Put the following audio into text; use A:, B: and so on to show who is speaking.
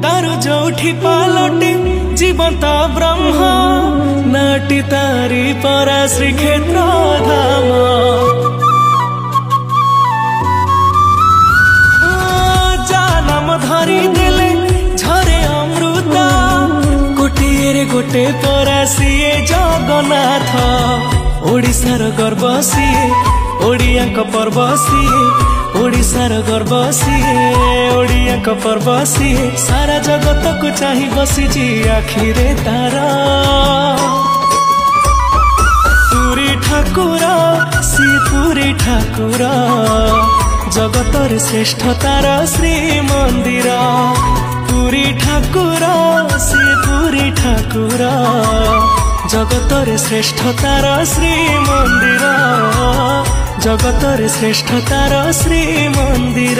A: तारो जोठी पालटे जीवंत ब्रह्म नाटी तारी परा श्रीक्षेत्र धाम जानम धरी देले झरे अमृत कोटिए गोटे परा सीए जगन्नाथ ओडिशार गर्व सीए ओडिया पर्व सीए ओडिशार गर्व सीए ओडिया पर्व सीए सारा जगत को चाही बसीची आखिरे तारा पुरी ठाकुर सी पुरी ठाकुर जगतर श्रेष्ठ तार श्री मंदिर पुरी ठाकुर सी पुरी ठाकुर जगतर श्रेष्ठ तार श्री मंदिर जगतर श्रेष्ठ तार श्री मंदिर।